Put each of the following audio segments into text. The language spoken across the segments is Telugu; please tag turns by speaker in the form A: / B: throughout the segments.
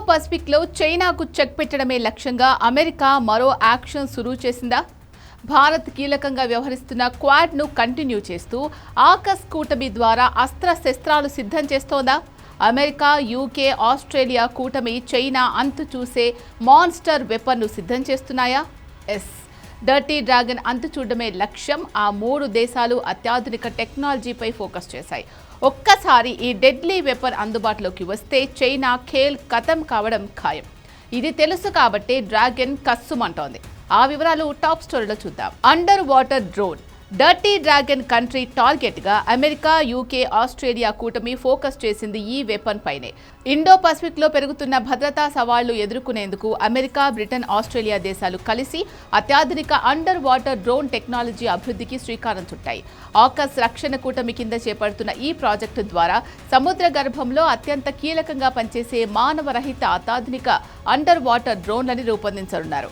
A: పసిఫిక్లో చైనాకు చెక్ పెట్టడమే లక్ష్యంగా అమెరికా మరో యాక్షన్ సురువు చేసిందా? భారత్ కీలకంగా వ్యవహరిస్తున్న క్వాడ్ను కంటిన్యూ చేస్తూ ఆకస్ కూటమి ద్వారా అస్త్రశస్త్రాలు సిద్ధం చేస్తోందా? అమెరికా, యూకే, ఆస్ట్రేలియా కూటమి చైనా అంతు చూసే మాన్స్టర్ వెపన్ను సిద్ధం చేస్తున్నాయా? ఎస్, డర్టీ డ్రాగన్ అంతు చూడడమే లక్ష్యం. ఆ మూడు దేశాలు అత్యాధునిక టెక్నాలజీపై ఫోకస్ చేశాయి. ఒక్కసారి ఈ డెడ్లీ వెపన్ అందుబాటులోకి వస్తే చైనా ఖేల్ ఖతం కావడం ఖాయం. ఇది తెలుసు కాబట్టి డ్రాగన్ కస్సుమంటోంది. ఆ వివరాలు టాప్ స్టోరీలో చూద్దాం. Under water drone. Dirty dragon country టార్గెట్గా అమెరికా, యూకే, ఆస్ట్రేలియా కూటమి ఫోకస్ చేసింది ఈ వెపన్ పైనే. ఇండో పసిఫిక్లో పెరుగుతున్న భద్రతా సవాళ్లు ఎదుర్కొనేందుకు అమెరికా, బ్రిటన్, ఆస్ట్రేలియా దేశాలు కలిసి అత్యాధునిక అండర్ వాటర్ డ్రోన్ టెక్నాలజీ అభివృద్ధికి శ్రీకారం చుట్టాయి. ఆకస్ రక్షణ కూటమి కింద చేపడుతున్న ఈ ప్రాజెక్టు ద్వారా సముద్ర గర్భంలో అత్యంత కీలకంగా పనిచేసే మానవరహిత అత్యాధునిక అండర్ వాటర్ డ్రోన్లని రూపొందించనున్నారు.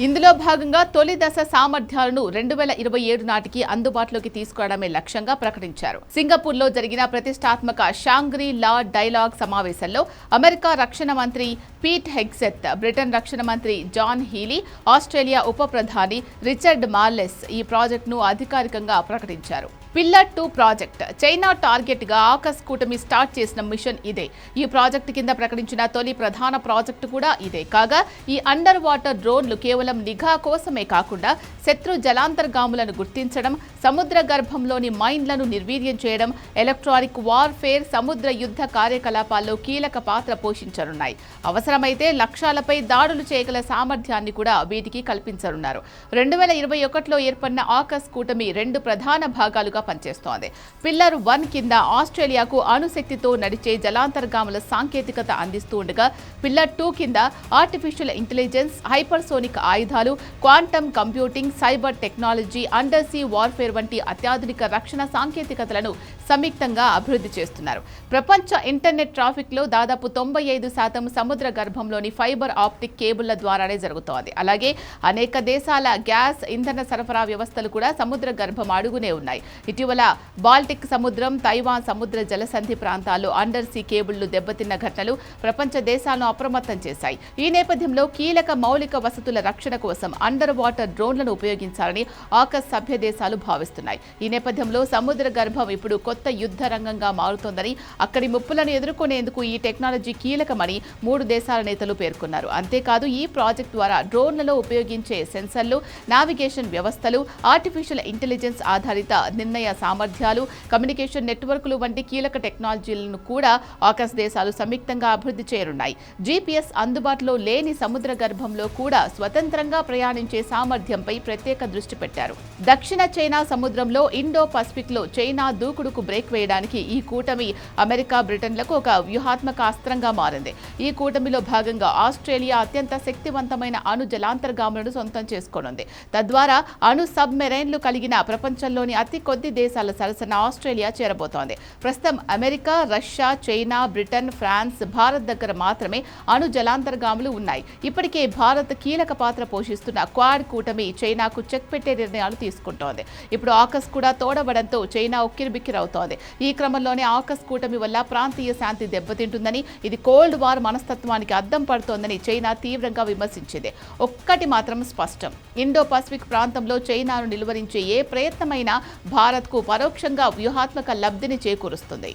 A: ఇందులో భాగంగా తొలి దశ సామర్థ్యాలను 2027 నాటికి అందుబాటులోకి తీసుకురావడమే లక్ష్యంగా ప్రకటించారు. సింగపూర్లో జరిగిన ప్రతిష్టాత్మక షాంగ్రీ లా డైలాగ్ సమావేశంలో అమెరికా రక్షణ మంత్రి పీట్ హెగ్సెత్, బ్రిటన్ రక్షణ మంత్రి జాన్ హీలీ, ఆస్ట్రేలియా ఉప ప్రధాని రిచర్డ్ మార్లెస్ ఈ ప్రాజెక్టును అధికారికంగా ప్రకటించారు. Pillar 2 project. చైనా టార్గెట్గా ఆకస్ కూటమి స్టార్ట్ చేసిన మిషన్ ఇదే. ఈ ప్రాజెక్టు కింద ప్రకటించిన తొలి ప్రధాన ప్రాజెక్టు కూడా ఇదే. కాగా ఈ అండర్ వాటర్ డ్రోన్లు కేవలం నిఘా కోసమే కాకుండా శత్రు జలాంతర్గాములను గుర్తించడం, సముద్ర గర్భంలోని మైన్లను నిర్వీర్యం చేయడం, ఎలక్ట్రానిక్ వార్ఫేర్, సముద్ర యుద్ధ కార్యకలాపాల్లో కీలక పాత్ర పోషించనున్నాయి. అవసరమైతే లక్ష్యాలపై దాడులు చేయగల సామర్థ్యాన్ని కూడా వీటికి కల్పించనున్నారు. 2021లో ఏర్పడిన ఆకస్ కూటమి 2 ప్రధాన భాగాలుగా పనిచేస్తోంది. పిల్లర్ 1 కింద ఆస్ట్రేలియాకు అణుశక్తితో నడిచే జలాంతర్గాముల సాంకేతికత అందిస్తూ ఉండగా, పిల్లర్ 2 కింద ఆర్టిఫిషియల్ ఇంటెలిజెన్స్, హైపర్సోనిక్ ఆయుధాలు, quantum computing, cyber technology, under see warfare వంటి అత్యాధునిక రక్షణ సాంకేతికతలను సంయుక్తంగా అభివృద్ధి చేస్తున్నారు. ప్రపంచ ఇంటర్నెట్ ట్రాఫిక్లో దాదాపు 95% సముద్ర గర్భంలోని ఫైబర్ ఆప్టిక్ కేబుళ్ల ద్వారానే జరుగుతోంది. అలాగే అనేక దేశాల గ్యాస్, ఇంధన సరఫరా వ్యవస్థలు కూడా సముద్ర గర్భం అడుగునే ఉన్నాయి. ఇటీవల బాల్టిక్ సముద్రం, తైవాన్ సముద్ర జలసంధి ప్రాంతాల్లో అండర్ సీ కేబుళ్లు దెబ్బతిన్న ఘటనలు ప్రపంచ దేశాలను అప్రమత్తం చేశాయి. ఈ నేపథ్యంలో కీలక మౌలిక వసతుల రక్షణ కోసం అండర్ వాటర్ డ్రోన్లను ఉపయోగించాలని ఆకస్ సభ్య దేశాలు భావిస్తున్నాయి. ఈ నేపథ్యంలో సముద్ర గర్భం ఇప్పుడు కొత్త యుద్ధ రంగంగా మారుతోందని, అక్కడి ముప్పులను ఎదుర్కొనేందుకు ఈ టెక్నాలజీ కీలకమని 3 దేశాల నేతలు పేర్కొన్నారు. అంతేకాదు, ఈ ప్రాజెక్ట్ ద్వారా డ్రోన్లలో ఉపయోగించే సెన్సర్లు, నావిగేషన్ వ్యవస్థలు, ఆర్టిఫిషియల్ ఇంటెలిజెన్స్ ఆధారిత నిర్ణయ సామర్థ్యాలు, కమ్యూనికేషన్ నెట్వర్క్లు వంటి కీలక టెక్నాలజీలను కూడా ఆకస్ దేశాలు సంయుక్తంగా అభివృద్ధి చేయనున్నాయి. జీపీఎస్ అందుబాటులో లేని సముద్ర గర్భంలో కూడా స్వతంత్రంగా ప్రయాణించే సామర్థ్యంపై ప్రత్యేక దృష్టి పెట్టారు. దక్షిణ చైనా సముద్రంలో ఇండో పసిఫిక్లో చైనా దూకుడుకు బ్రేక్ వేయడానికి ఈ కూటమి అమెరికా, బ్రిటన్లకు ఒక వ్యూహాత్మక అస్త్రంగా మారింది. ఈ కూటమిలో భాగంగా ఆస్ట్రేలియా అత్యంత శక్తివంతమైన అణు జలాంతర్గాములను సొంతం చేసుకోనుంది. తద్వారా అణు సబ్మెరైన్లు కలిగిన ప్రపంచంలోని అతి కొద్ది దేశాల సరసన ఆస్ట్రేలియా చేరబోతోంది. ప్రస్తుతం America, Russia, China, Britain, France, Bharat దగ్గర మాత్రమే అణు జలాంతర్గాములు ఉన్నాయి. ఇప్పటికే భారత్ కీలక పాత్ర పోషిస్తున్న క్వాడ్ కూటమి చైనాకు చెక్ పెట్టే నిర్ణయాలు తీసుకుంటోంది. ఇప్పుడు ఆకస్ కూడా తోడవడంతో చైనా ఉక్కిరిబిక్కిరవుతోంది. ఈ క్రమంలోనే ఆకస్ కూటమి వల్ల ప్రాంతీయ శాంతి దెబ్బతింటుందని, ఇది కోల్డ్ వార్ మనస్తత్వానికి అద్దం పడుతోందని చైనా తీవ్రంగా విమర్శించింది. ఒక్కటి మాత్రం స్పష్టం, ఇండో పసిఫిక్ ప్రాంతంలో చైనాను నిలువరించే ఏ ప్రయత్నమైనా భారత్కు పరోక్షంగా వ్యూహాత్మక లబ్ధిని చేకూరుస్తుంది.